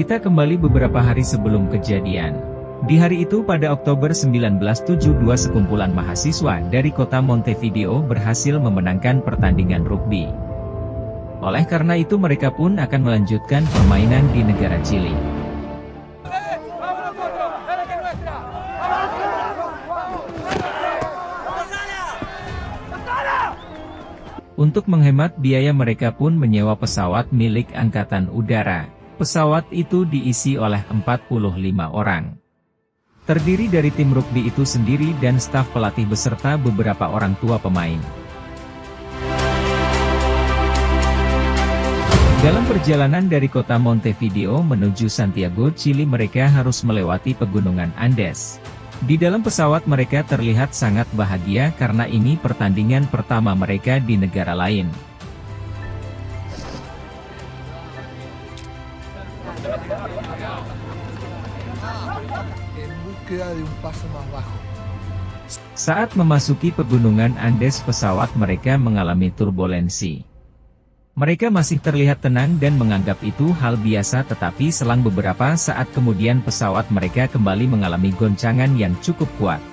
Kita kembali beberapa hari sebelum kejadian. Di hari itu pada Oktober 1972 sekumpulan mahasiswa dari kota Montevideo berhasil memenangkan pertandingan rugby. Oleh karena itu mereka pun akan melanjutkan permainan di negara Chili. Untuk menghemat biaya mereka pun menyewa pesawat milik Angkatan Udara. Pesawat itu diisi oleh 45 orang. Terdiri dari tim rugby itu sendiri dan staf pelatih beserta beberapa orang tua pemain. Dalam perjalanan dari kota Montevideo menuju Santiago, Chili, mereka harus melewati pegunungan Andes. Di dalam pesawat mereka terlihat sangat bahagia karena ini pertandingan pertama mereka di negara lain. Saat memasuki pegunungan Andes, pesawat mereka mengalami turbulensi. Mereka masih terlihat tenang dan menganggap itu hal biasa, tetapi selang beberapa saat kemudian pesawat mereka kembali mengalami goncangan yang cukup kuat.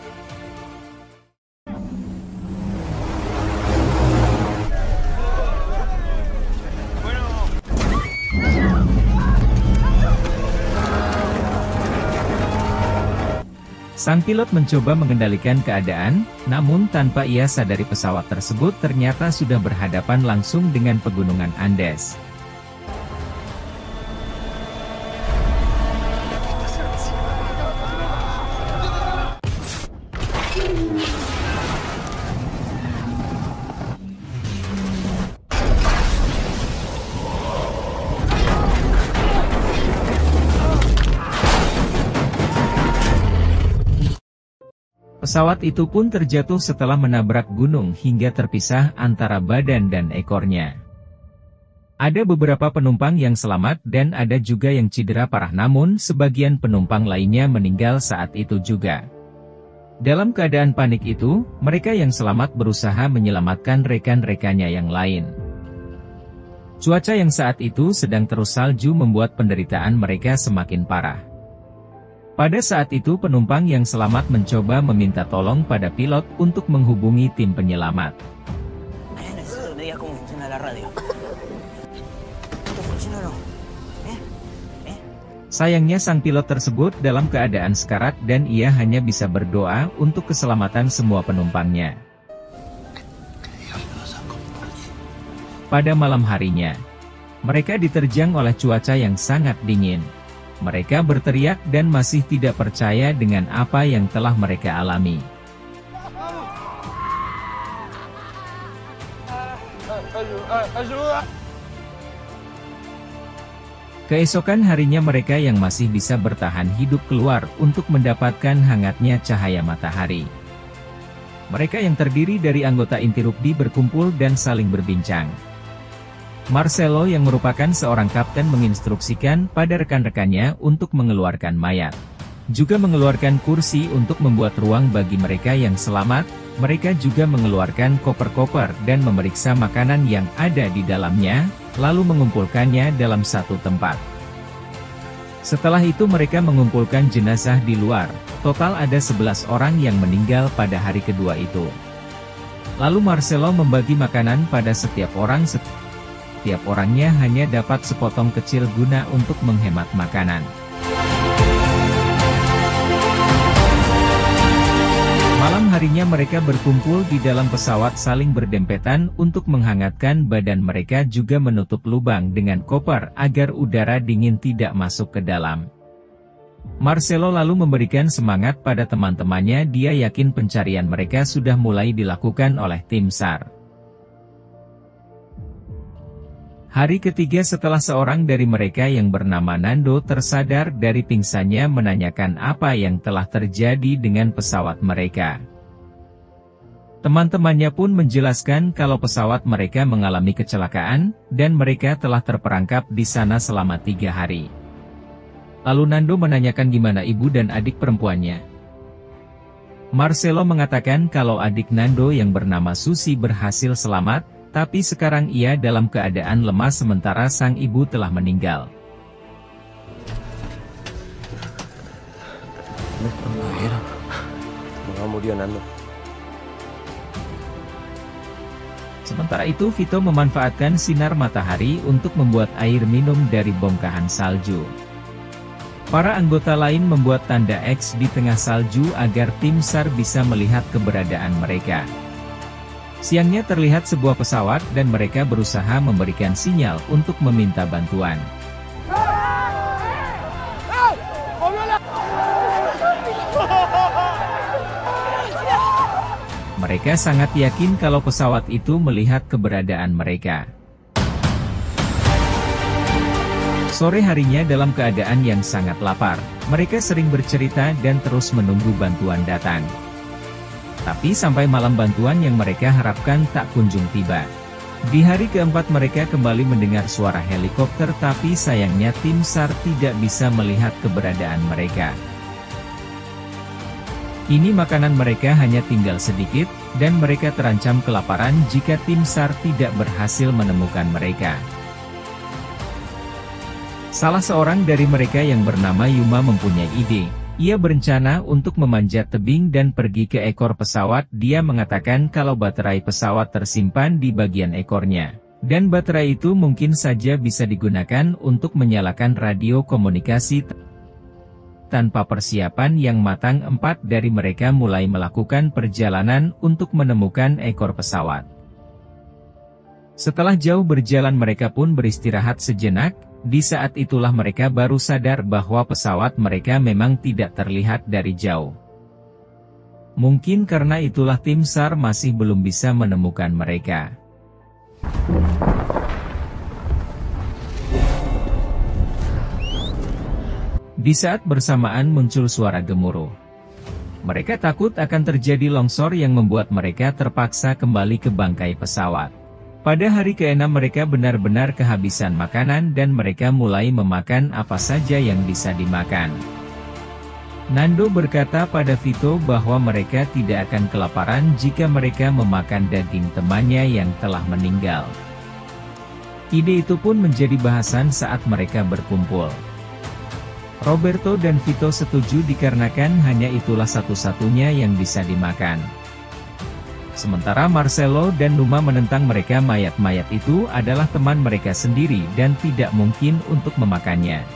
Sang pilot mencoba mengendalikan keadaan, namun tanpa ia sadari pesawat tersebut ternyata sudah berhadapan langsung dengan pegunungan Andes. Pesawat itu pun terjatuh setelah menabrak gunung hingga terpisah antara badan dan ekornya. Ada beberapa penumpang yang selamat dan ada juga yang cedera parah, namun sebagian penumpang lainnya meninggal saat itu juga. Dalam keadaan panik itu, mereka yang selamat berusaha menyelamatkan rekan-rekannya yang lain. Cuaca yang saat itu sedang terus salju membuat penderitaan mereka semakin parah. Pada saat itu penumpang yang selamat mencoba meminta tolong pada pilot untuk menghubungi tim penyelamat. Sayangnya sang pilot tersebut dalam keadaan sekarat dan ia hanya bisa berdoa untuk keselamatan semua penumpangnya. Pada malam harinya, mereka diterjang oleh cuaca yang sangat dingin. Mereka berteriak dan masih tidak percaya dengan apa yang telah mereka alami. Keesokan harinya mereka yang masih bisa bertahan hidup keluar untuk mendapatkan hangatnya cahaya matahari. Mereka yang terdiri dari anggota inti rugby berkumpul dan saling berbincang. Marcelo yang merupakan seorang kapten menginstruksikan pada rekan-rekannya untuk mengeluarkan mayat. Juga mengeluarkan kursi untuk membuat ruang bagi mereka yang selamat. Mereka juga mengeluarkan koper-koper dan memeriksa makanan yang ada di dalamnya, lalu mengumpulkannya dalam satu tempat. Setelah itu mereka mengumpulkan jenazah di luar. Total ada 11 orang yang meninggal pada hari kedua itu. Lalu Marcelo membagi makanan pada setiap orang. Setiap orangnya hanya dapat sepotong kecil guna untuk menghemat makanan. Malam harinya mereka berkumpul di dalam pesawat saling berdempetan untuk menghangatkan badan mereka, juga menutup lubang dengan koper agar udara dingin tidak masuk ke dalam. Marcelo lalu memberikan semangat pada teman-temannya. Dia yakin pencarian mereka sudah mulai dilakukan oleh tim SAR. Hari ketiga setelah seorang dari mereka yang bernama Nando tersadar dari pingsannya menanyakan apa yang telah terjadi dengan pesawat mereka. Teman-temannya pun menjelaskan kalau pesawat mereka mengalami kecelakaan, dan mereka telah terperangkap di sana selama 3 hari. Lalu Nando menanyakan gimana ibu dan adik perempuannya. Marcelo mengatakan kalau adik Nando yang bernama Susi berhasil selamat, tapi sekarang ia dalam keadaan lemah sementara sang ibu telah meninggal. ver. Me murió Nando. Sementara itu Vito memanfaatkan sinar matahari untuk membuat air minum dari bongkahan salju. Para anggota lain membuat tanda X di tengah salju agar tim SAR bisa melihat keberadaan mereka. Siangnya terlihat sebuah pesawat dan mereka berusaha memberikan sinyal untuk meminta bantuan. Mereka sangat yakin kalau pesawat itu melihat keberadaan mereka. Sore harinya dalam keadaan yang sangat lapar, mereka sering bercerita dan terus menunggu bantuan datang. Tapi sampai malam bantuan yang mereka harapkan tak kunjung tiba. Di hari keempat mereka kembali mendengar suara helikopter tapi sayangnya tim SAR tidak bisa melihat keberadaan mereka. Kini makanan mereka hanya tinggal sedikit, dan mereka terancam kelaparan jika tim SAR tidak berhasil menemukan mereka. Salah seorang dari mereka yang bernama Yuma mempunyai ide. Ia berencana untuk memanjat tebing dan pergi ke ekor pesawat. Dia mengatakan kalau baterai pesawat tersimpan di bagian ekornya. Dan baterai itu mungkin saja bisa digunakan untuk menyalakan radio komunikasi. Tanpa persiapan yang matang, 4 dari mereka mulai melakukan perjalanan untuk menemukan ekor pesawat. Setelah jauh berjalan mereka pun beristirahat sejenak. Di saat itulah mereka baru sadar bahwa pesawat mereka memang tidak terlihat dari jauh. Mungkin karena itulah tim SAR masih belum bisa menemukan mereka. Di saat bersamaan muncul suara gemuruh. Mereka takut akan terjadi longsor yang membuat mereka terpaksa kembali ke bangkai pesawat. Pada hari ke-6 mereka benar-benar kehabisan makanan dan mereka mulai memakan apa saja yang bisa dimakan. Nando berkata pada Vito bahwa mereka tidak akan kelaparan jika mereka memakan daging temannya yang telah meninggal. Ide itu pun menjadi bahasan saat mereka berkumpul. Roberto dan Vito setuju dikarenakan hanya itulah satu-satunya yang bisa dimakan. Sementara Marcelo dan Numa menentang mereka mayat-mayat itu adalah teman mereka sendiri dan tidak mungkin untuk memakannya.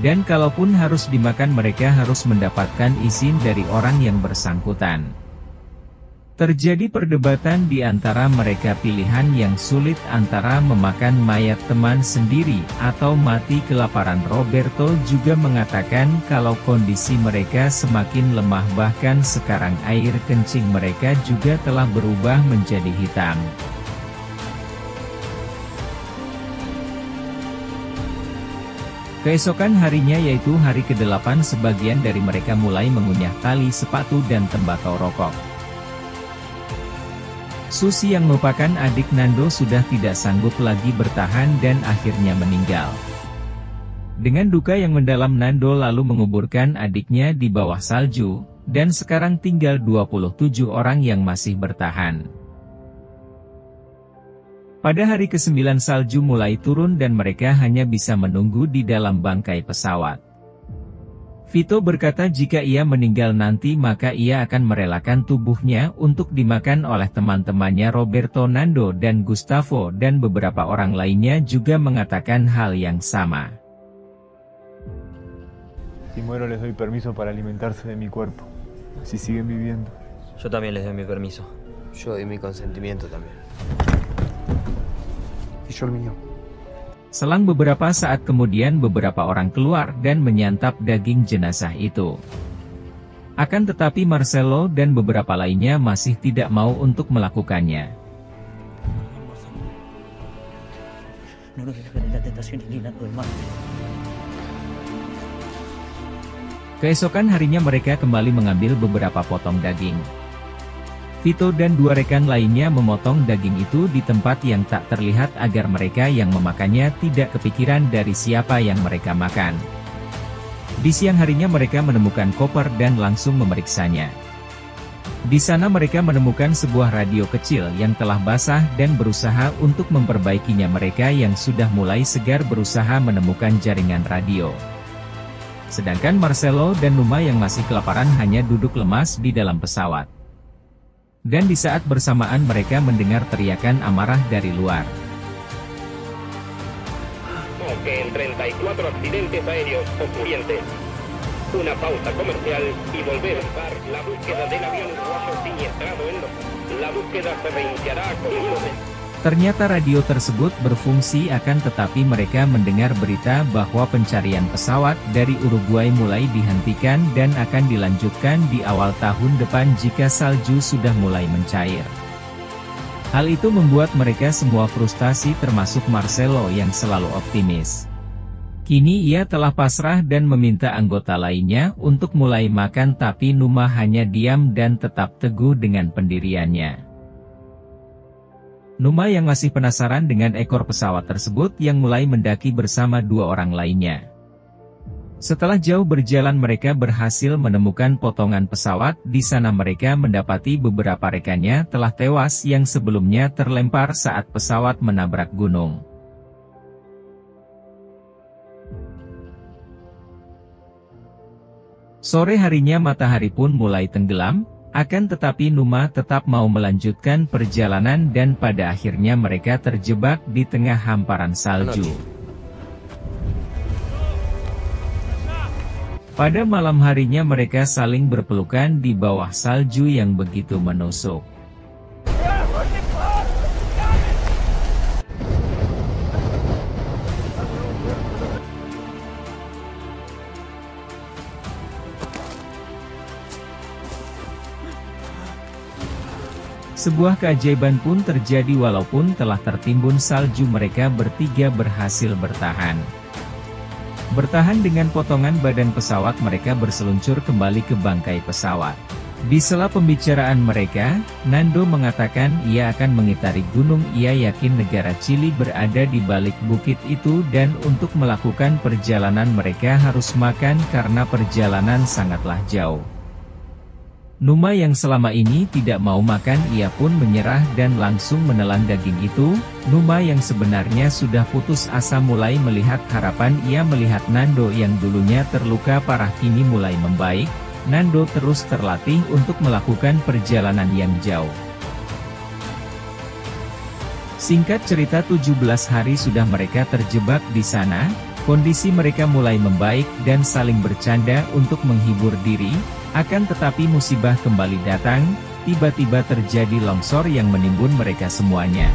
Dan kalaupun harus dimakan mereka harus mendapatkan izin dari orang yang bersangkutan. Terjadi perdebatan di antara mereka, pilihan yang sulit antara memakan mayat teman sendiri atau mati kelaparan. Roberto juga mengatakan kalau kondisi mereka semakin lemah, bahkan sekarang air kencing mereka juga telah berubah menjadi hitam. Keesokan harinya yaitu hari ke-8 sebagian dari mereka mulai mengunyah tali sepatu dan tembakau rokok. Susi yang merupakan adik Nando sudah tidak sanggup lagi bertahan dan akhirnya meninggal. Dengan duka yang mendalam Nando lalu menguburkan adiknya di bawah salju, dan sekarang tinggal 27 orang yang masih bertahan. Pada hari ke-9 salju mulai turun dan mereka hanya bisa menunggu di dalam bangkai pesawat. Vito berkata jika ia meninggal nanti maka ia akan merelakan tubuhnya untuk dimakan oleh teman-temannya. Roberto, Nando dan Gustavo dan beberapa orang lainnya juga mengatakan hal yang sama. Si muero les doy permiso para alimentarse de mi cuerpo, si siguen viviendo. Yo también les doy mi permiso. Yo doy mi consentimiento también. Y yo el mío. Selang beberapa saat kemudian beberapa orang keluar dan menyantap daging jenazah itu. Akan tetapi Marcelo dan beberapa lainnya masih tidak mau untuk melakukannya. Keesokan harinya mereka kembali mengambil beberapa potong daging. Vito dan 2 rekan lainnya memotong daging itu di tempat yang tak terlihat agar mereka yang memakannya tidak kepikiran dari siapa yang mereka makan. Di siang harinya mereka menemukan koper dan langsung memeriksanya. Di sana mereka menemukan sebuah radio kecil yang telah basah dan berusaha untuk memperbaikinya. Mereka yang sudah mulai segar berusaha menemukan jaringan radio. Sedangkan Marcelo dan Numa yang masih kelaparan hanya duduk lemas di dalam pesawat. Dan di saat bersamaan mereka mendengar teriakan amarah dari luar. Que en 34 accidentes aéreos ocurrientes. Una pausa comercial y volver a empezar la búsqueda del avión uruguayo siniestrado en los... La búsqueda se reiniciará con uno de... Ternyata radio tersebut berfungsi tetapi mereka mendengar berita bahwa pencarian pesawat dari Uruguay mulai dihentikan dan akan dilanjutkan di awal tahun depan jika salju sudah mulai mencair. Hal itu membuat mereka semua frustasi termasuk Marcelo yang selalu optimis. Kini ia telah pasrah dan meminta anggota lainnya untuk mulai makan tapi Numa hanya diam dan tetap teguh dengan pendiriannya. Numa yang masih penasaran dengan ekor pesawat tersebut yang mulai mendaki bersama dua orang lainnya. Setelah jauh berjalan mereka berhasil menemukan potongan pesawat. Di sana mereka mendapati beberapa rekannya telah tewas yang sebelumnya terlempar saat pesawat menabrak gunung. Sore harinya matahari pun mulai tenggelam, tetapi Numa tetap mau melanjutkan perjalanan dan pada akhirnya mereka terjebak di tengah hamparan salju. Pada malam harinya mereka saling berpelukan di bawah salju yang begitu menusuk. Sebuah keajaiban pun terjadi walaupun telah tertimbun salju mereka bertiga berhasil bertahan. Bertahan dengan potongan badan pesawat mereka berseluncur kembali ke bangkai pesawat. Di sela pembicaraan mereka, Nando mengatakan ia akan mengitari gunung. Ia yakin negara Chili berada di balik bukit itu dan untuk melakukan perjalanan mereka harus makan karena perjalanan sangatlah jauh. Numa yang selama ini tidak mau makan ia pun menyerah dan langsung menelan daging itu. Numa yang sebenarnya sudah putus asa mulai melihat harapan. Ia melihat Nando yang dulunya terluka parah kini mulai membaik. Nando terus terlatih untuk melakukan perjalanan yang jauh. Singkat cerita 17 hari sudah mereka terjebak di sana. Kondisi mereka mulai membaik dan saling bercanda untuk menghibur diri. Tetapi musibah kembali datang, tiba-tiba terjadi longsor yang menimbun mereka semuanya.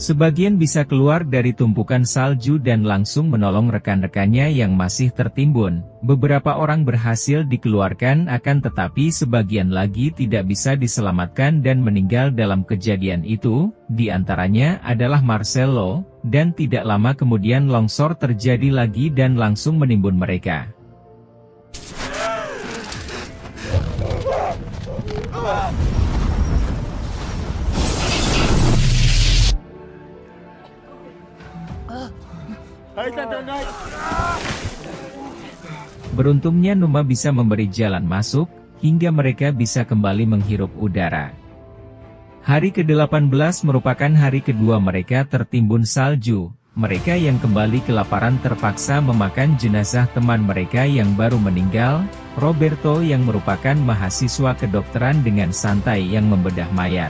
Sebagian bisa keluar dari tumpukan salju dan langsung menolong rekan-rekannya yang masih tertimbun. Beberapa orang berhasil dikeluarkan tetapi sebagian lagi tidak bisa diselamatkan dan meninggal dalam kejadian itu. Di antaranya adalah Marcelo, dan tidak lama kemudian longsor terjadi lagi dan langsung menimbun mereka. Beruntungnya Numa bisa memberi jalan masuk, hingga mereka bisa kembali menghirup udara. Hari ke-18 merupakan hari kedua mereka tertimbun salju. Mereka yang kembali kelaparan terpaksa memakan jenazah teman mereka yang baru meninggal, Roberto yang merupakan mahasiswa kedokteran dengan santai yang membedah mayat.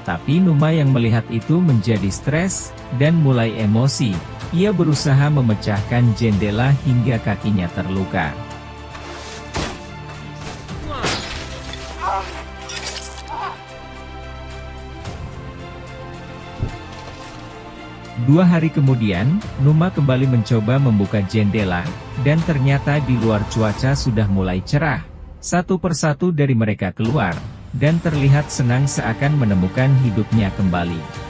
Tapi Numa yang melihat itu menjadi stres, dan mulai emosi. Ia berusaha memecahkan jendela hingga kakinya terluka. Dua hari kemudian, Numa kembali mencoba membuka jendela, dan ternyata di luar cuaca sudah mulai cerah. Satu persatu dari mereka keluar, dan terlihat senang seakan menemukan hidupnya kembali.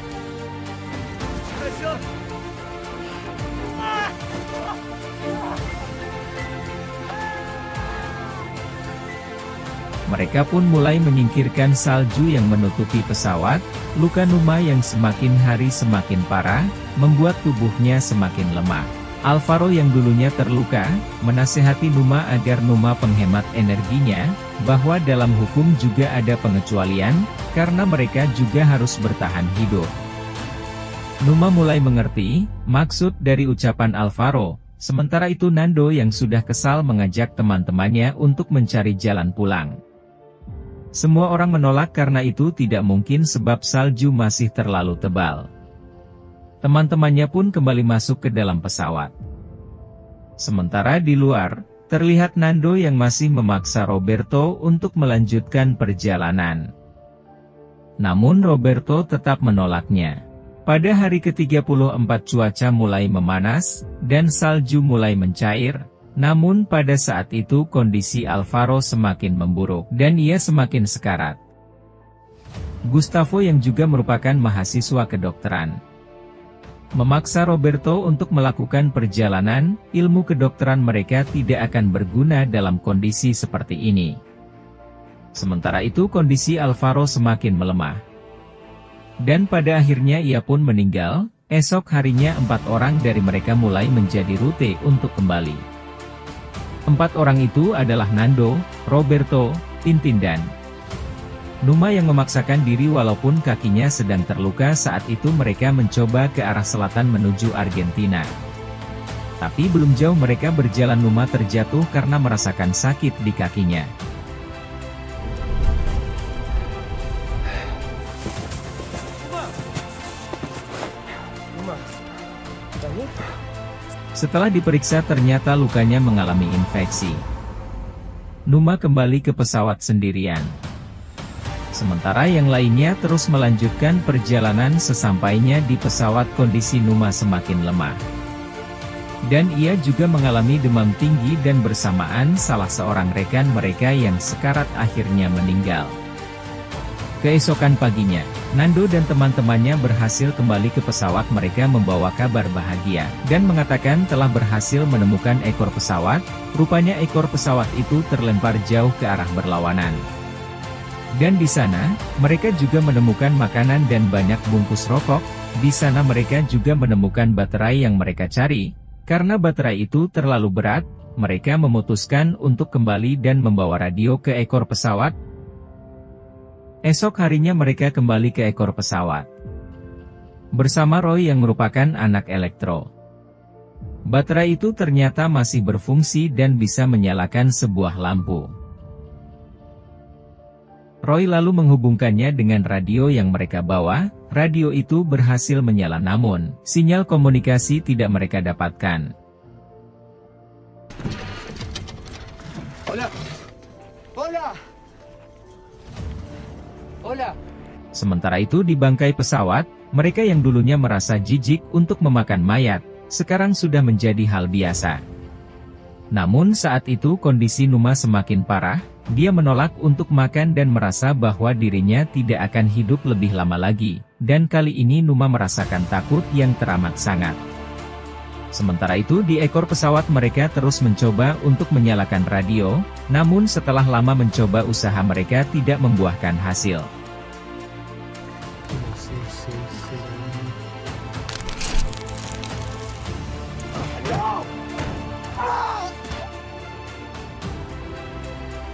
Mereka pun mulai menyingkirkan salju yang menutupi pesawat. Luka Numa yang semakin hari semakin parah, membuat tubuhnya semakin lemah. Alvaro yang dulunya terluka, menasihati Numa agar Numa penghemat energinya, bahwa dalam hukum juga ada pengecualian, karena mereka juga harus bertahan hidup. Numa mulai mengerti maksud dari ucapan Alvaro, sementara itu Nando yang sudah kesal mengajak teman-temannya untuk mencari jalan pulang. Semua orang menolak karena itu tidak mungkin sebab salju masih terlalu tebal. Teman-temannya pun kembali masuk ke dalam pesawat. Sementara di luar, terlihat Nando yang masih memaksa Roberto untuk melanjutkan perjalanan. Namun Roberto tetap menolaknya. Pada hari ke-34 cuaca mulai memanas, dan salju mulai mencair, namun pada saat itu kondisi Alvaro semakin memburuk, dan ia semakin sekarat. Gustavo yang juga merupakan mahasiswa kedokteran, memaksa Roberto untuk melakukan perjalanan. Ilmu kedokteran mereka tidak akan berguna dalam kondisi seperti ini. Sementara itu kondisi Alvaro semakin melemah. Dan pada akhirnya ia pun meninggal. Esok harinya 4 orang dari mereka mulai menjadi rute untuk kembali. 4 orang itu adalah Nando, Roberto, Tintin dan Numa yang memaksakan diri walaupun kakinya sedang terluka. Saat itu mereka mencoba ke arah selatan menuju Argentina. Tapi belum jauh mereka berjalan Numa terjatuh karena merasakan sakit di kakinya. Setelah diperiksa ternyata lukanya mengalami infeksi. Numa kembali ke pesawat sendirian. Sementara yang lainnya terus melanjutkan perjalanan. Sesampainya di pesawat kondisi Numa semakin lemah. Dan ia juga mengalami demam tinggi dan bersamaan salah seorang rekan mereka yang sekarat akhirnya meninggal. Keesokan paginya, Nando dan teman-temannya berhasil kembali ke pesawat mereka membawa kabar bahagia, dan mengatakan telah berhasil menemukan ekor pesawat. Rupanya ekor pesawat itu terlempar jauh ke arah berlawanan. Dan di sana, mereka juga menemukan makanan dan banyak bungkus rokok. Di sana mereka juga menemukan baterai yang mereka cari. Karena baterai itu terlalu berat, mereka memutuskan untuk kembali dan membawa radio ke ekor pesawat. Esok harinya mereka kembali ke ekor pesawat bersama Roy yang merupakan anak elektro. Baterai itu ternyata masih berfungsi dan bisa menyalakan sebuah lampu. Roy lalu menghubungkannya dengan radio yang mereka bawa. Radio itu berhasil menyala namun sinyal komunikasi tidak mereka dapatkan. Hola. Hola. Hola. Sementara itu di bangkai pesawat, mereka yang dulunya merasa jijik untuk memakan mayat, sekarang sudah menjadi hal biasa. Namun saat itu kondisi Numa semakin parah. Dia menolak untuk makan dan merasa bahwa dirinya tidak akan hidup lebih lama lagi. Dan kali ini Numa merasakan takut yang teramat sangat. Sementara itu di ekor pesawat mereka terus mencoba untuk menyalakan radio. Namun setelah lama mencoba usaha mereka tidak membuahkan hasil.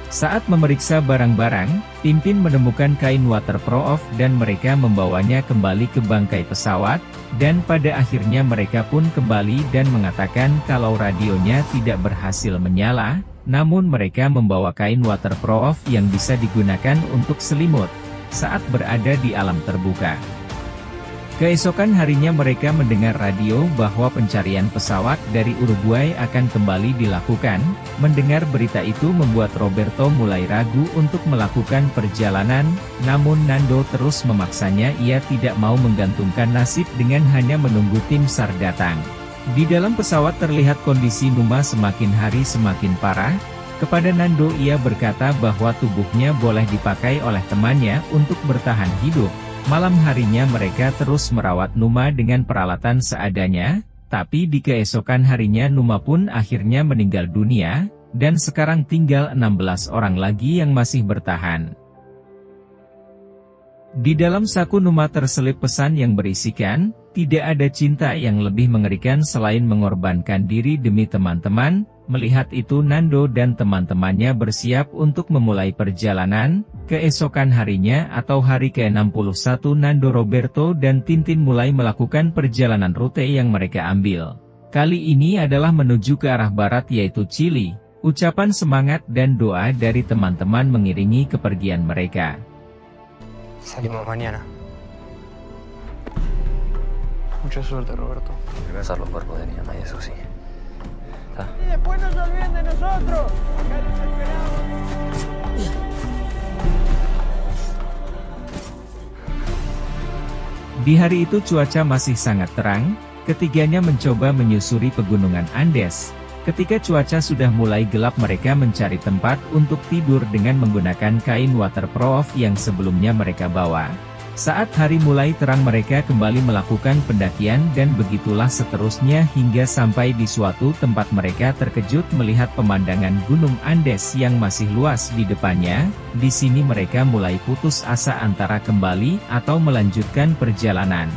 Saat memeriksa barang-barang, Tintin menemukan kain waterproof dan mereka membawanya kembali ke bangkai pesawat, dan pada akhirnya mereka pun kembali dan mengatakan kalau radionya tidak berhasil menyala, namun mereka membawa kain waterproof yang bisa digunakan untuk selimut saat berada di alam terbuka. Keesokan harinya mereka mendengar radio bahwa pencarian pesawat dari Uruguay akan kembali dilakukan. Mendengar berita itu membuat Roberto mulai ragu untuk melakukan perjalanan, namun Nando terus memaksanya. Ia tidak mau menggantungkan nasib dengan hanya menunggu tim SAR datang. Di dalam pesawat terlihat kondisi Numa semakin hari semakin parah. Kepada Nando ia berkata bahwa tubuhnya boleh dipakai oleh temannya untuk bertahan hidup. Malam harinya mereka terus merawat Numa dengan peralatan seadanya, tapi di keesokan harinya Numa pun akhirnya meninggal dunia, dan sekarang tinggal 16 orang lagi yang masih bertahan. Di dalam saku Numa terselip pesan yang berisikan, tidak ada cinta yang lebih mengerikan selain mengorbankan diri demi teman-teman. Melihat itu Nando dan teman-temannya bersiap untuk memulai perjalanan. Keesokan harinya atau hari ke-61 Nando, Roberto dan Tintin mulai melakukan perjalanan rute yang mereka ambil. Kali ini adalah menuju ke arah barat yaitu Chili. Ucapan semangat dan doa dari teman-teman mengiringi kepergian mereka. Salimos mañana. Mucha suerte, Roberto. Regresar los cuerpos de mi mamá y eso sí. ¿Está? Y después no se olviden de nosotros. Acá los esperamos. Di hari itu cuaca masih sangat terang, ketiganya mencoba menyusuri pegunungan Andes. Ketika cuaca sudah mulai gelap mereka mencari tempat untuk tidur dengan menggunakan kain waterproof yang sebelumnya mereka bawa. Saat hari mulai terang mereka kembali melakukan pendakian dan begitulah seterusnya hingga sampai di suatu tempat mereka terkejut melihat pemandangan Gunung Andes yang masih luas di depannya. Di sini mereka mulai putus asa antara kembali atau melanjutkan perjalanan.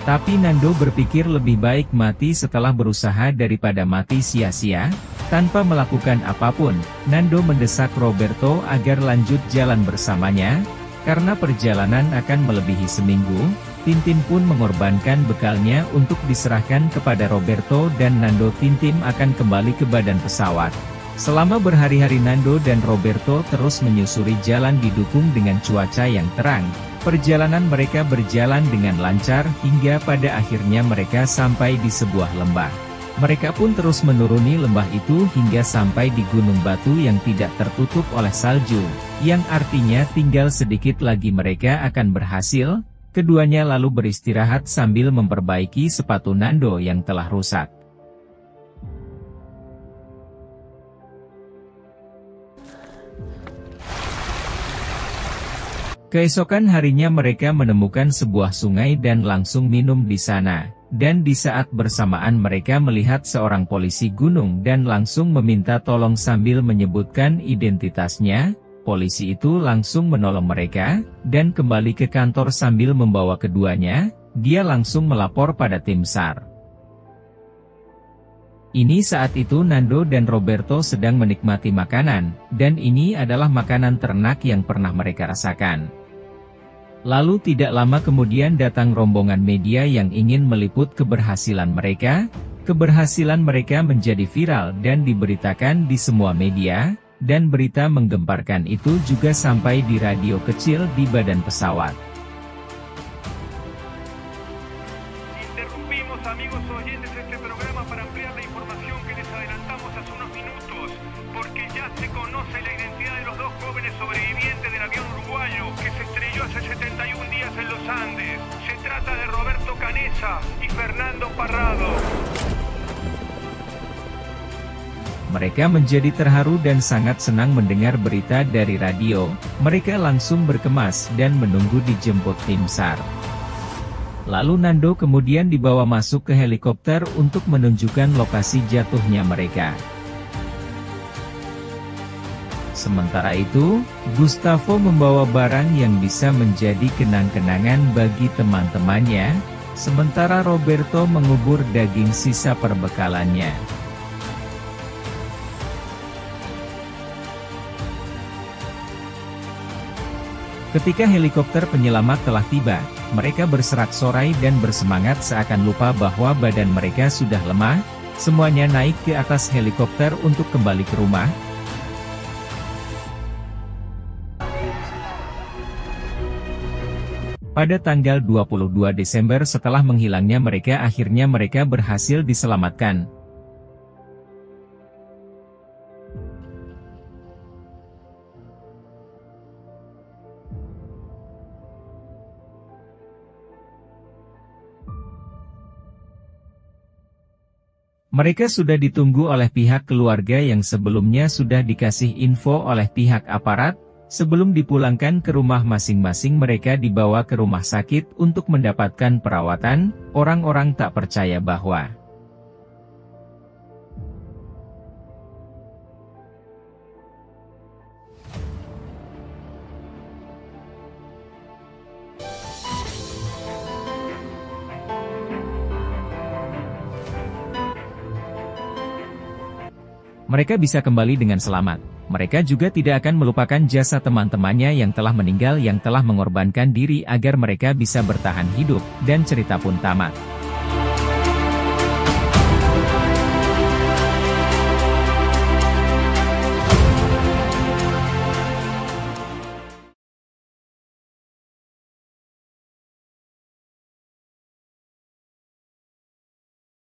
Tapi Nando berpikir lebih baik mati setelah berusaha daripada mati sia-sia. Tanpa melakukan apapun, Nando mendesak Roberto agar lanjut jalan bersamanya. Karena perjalanan akan melebihi seminggu, Tintin pun mengorbankan bekalnya untuk diserahkan kepada Roberto dan Nando. Tintin akan kembali ke badan pesawat. Selama berhari-hari Nando dan Roberto terus menyusuri jalan didukung dengan cuaca yang terang. Perjalanan mereka berjalan dengan lancar hingga pada akhirnya mereka sampai di sebuah lembah. Mereka pun terus menuruni lembah itu hingga sampai di gunung batu yang tidak tertutup oleh salju, yang artinya tinggal sedikit lagi mereka akan berhasil. Keduanya lalu beristirahat sambil memperbaiki sepatu Nando yang telah rusak. Keesokan harinya mereka menemukan sebuah sungai dan langsung minum di sana. Dan di saat bersamaan mereka melihat seorang polisi gunung dan langsung meminta tolong sambil menyebutkan identitasnya. Polisi itu langsung menolong mereka, dan kembali ke kantor sambil membawa keduanya. Dia langsung melapor pada tim SAR. Ini saat itu Nando dan Roberto sedang menikmati makanan, dan ini adalah makanan ternak yang pernah mereka rasakan. Lalu tidak lama kemudian datang rombongan media yang ingin meliput keberhasilan mereka. Keberhasilan mereka menjadi viral dan diberitakan di semua media, dan berita menggemparkan itu juga sampai di radio kecil di badan pesawat. Interrumpimos, amigos oyentes, este programa para ampliar la información que les adelantamos hace unos minutos, porque ya se conoce la identidad de los dos jóvenes sobrevivientes del avión uruguayo que se estrelló hace 71 días en los Andes. Se trata de Roberto Canessa y Fernando Parrado. Mereka menjadi terharu dan sangat senang mendengar berita dari radio. Mereka langsung berkemas dan menunggu dijemput tim SAR. Lalu Nando kemudian dibawa masuk ke helikopter untuk menunjukkan lokasi jatuhnya mereka. Sementara itu, Gustavo membawa barang yang bisa menjadi kenang-kenangan bagi teman-temannya, sementara Roberto mengubur daging sisa perbekalannya. Ketika helikopter penyelamat telah tiba, mereka bersorak-sorai dan bersemangat seakan lupa bahwa badan mereka sudah lemah. Semuanya naik ke atas helikopter untuk kembali ke rumah. Pada tanggal 22 Desember setelah menghilangnya mereka akhirnya mereka berhasil diselamatkan. Mereka sudah ditunggu oleh pihak keluarga yang sebelumnya sudah dikasih info oleh pihak aparat. Sebelum dipulangkan ke rumah masing-masing mereka dibawa ke rumah sakit untuk mendapatkan perawatan. Orang-orang tak percaya bahwa mereka bisa kembali dengan selamat. Mereka juga tidak akan melupakan jasa teman-temannya yang telah meninggal yang telah mengorbankan diri agar mereka bisa bertahan hidup, dan cerita pun tamat.